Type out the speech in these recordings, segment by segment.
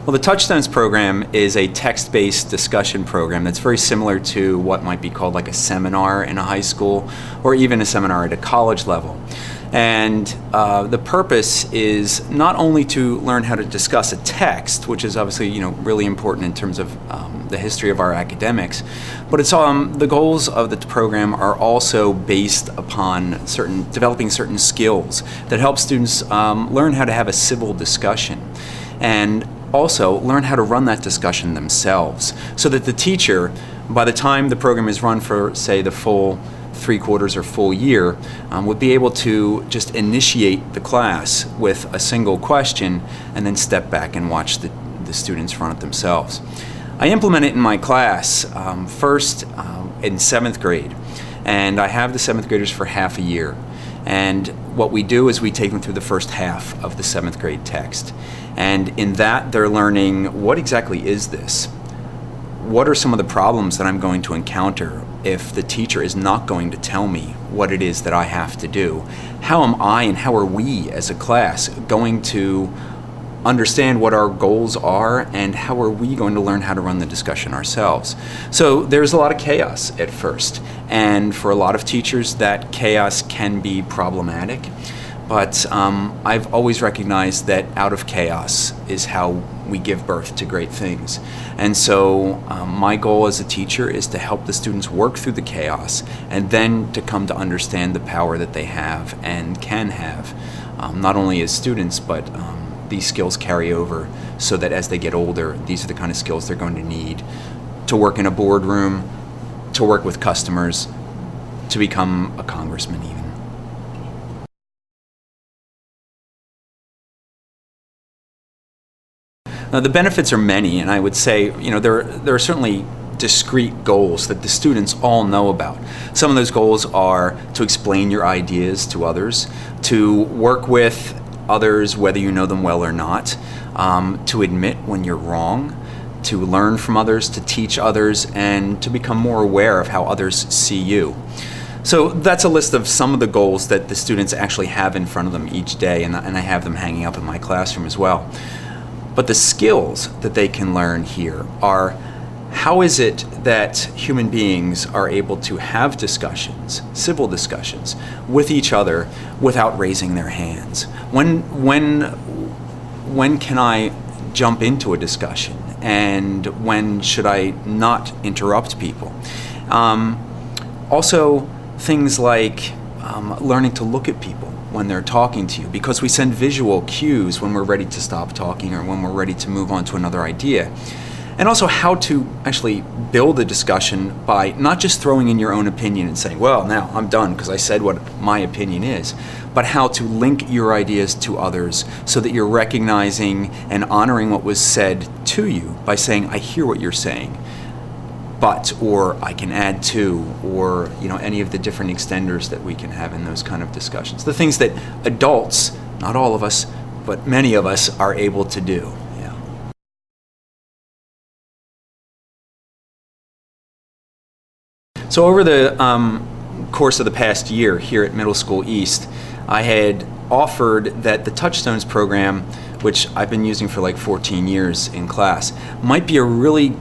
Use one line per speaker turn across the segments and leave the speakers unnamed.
Well, the Touchstones program is a text-based discussion program that's very similar to what might be called like a seminar in a high school or even a seminar at a college level. And the purpose is not only to learn how to discuss a text, which is obviously really important in terms of the history of our academics, but it's the goals of the program are also based upon developing certain skills that help students learn how to have a civil discussion, and also learn how to run that discussion themselves, so that the teacher, by the time the program is run for, say, the full 3/4 or full year, would be able to just initiate the class with a single question and then step back and watch the students run it themselves. I implement it in my class first in 7th grade, and I have the 7th graders for half a year. And what we do is we take them through the first half of the 7th grade text. And in that, they're learning, what exactly is this? What are some of the problems that I'm going to encounter if the teacher is not going to tell me what it is that I have to do? How am I and how are we as a class going to understand what our goals are, and how are we going to learn how to run the discussion ourselves? So there's a lot of chaos at first, and for a lot of teachers that chaos can be problematic, but I've always recognized that out of chaos is how we give birth to great things. And so my goal as a teacher is to help the students work through the chaos and then to come to understand the power that they have and can have, not only as students, but these skills carry over so that as they get older, these are the kind of skills they're going to need to work in a boardroom, to work with customers, to become a congressman even. Now, the benefits are many, and I would say, there are certainly discrete goals that the students all know about. Some of those goals are to explain your ideas to others, to work with others whether you know them well or not, to admit when you're wrong, to learn from others, to teach others, and to become more aware of how others see you. So that's a list of some of the goals that the students actually have in front of them each day, and I have them hanging up in my classroom as well. But the skills that they can learn here are, how is it that human beings are able to have discussions, civil discussions, with each other without raising their hands? When can I jump into a discussion, and when should I not interrupt people? Also, things like learning to look at people when they're talking to you, because we send visual cues when we're ready to stop talking or when we're ready to move on to another idea. And also how to actually build a discussion by not just throwing in your own opinion and saying, well, now I'm done because I said what my opinion is, but how to link your ideas to others so that you're recognizing and honoring what was said to you by saying, I hear what you're saying, but, or I can add to, or any of the different extenders that we can have in those kind of discussions. The things that adults, not all of us, but many of us are able to do. So over the course of the past year here at Middle School East, I had offered that the Touchstones program, which I've been using for like 14 years in class, might be a really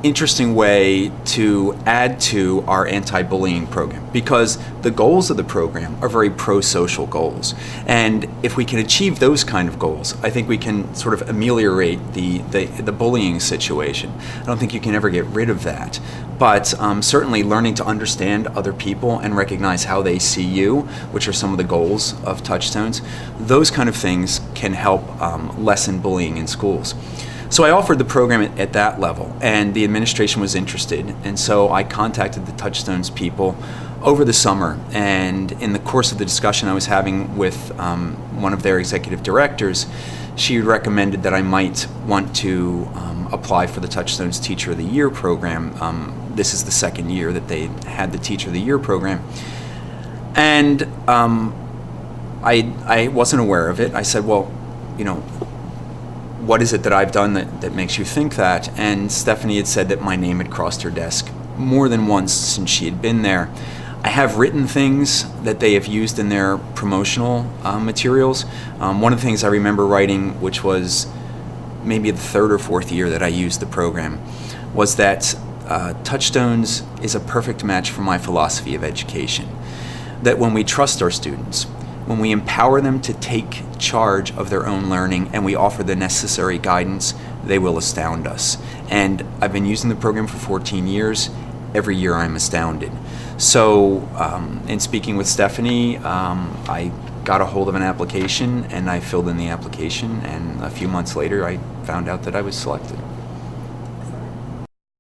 interesting way to add to our anti-bullying program, because the goals of the program are very pro-social goals, and if we can achieve those kind of goals, I think we can sort of ameliorate the bullying situation. I don't think you can ever get rid of that, but certainly learning to understand other people and recognize how they see you, which are some of the goals of Touchstones, those kind of things can help lessen bullying in schools. So I offered the program at that level, and the administration was interested, and so I contacted the Touchstones people over the summer, and in the course of the discussion I was having with one of their executive directors, she recommended that I might want to apply for the Touchstones Teacher of the Year program. This is the second year that they had the Teacher of the Year program, and I wasn't aware of it. I said, well, what is it that I've done that makes you think that? And Stephanie had said that my name had crossed her desk more than once since she had been there. I have written things that they have used in their promotional materials. One of the things I remember writing, which was maybe the third or fourth year that I used the program, was that Touchstones is a perfect match for my philosophy of education. That when we trust our students, when we empower them to take charge of their own learning and we offer the necessary guidance, they will astound us. And I've been using the program for 14 years. Every year I'm astounded. So in speaking with Stephanie, I got a hold of an application and I filled in the application, and a few months later I found out that I was selected.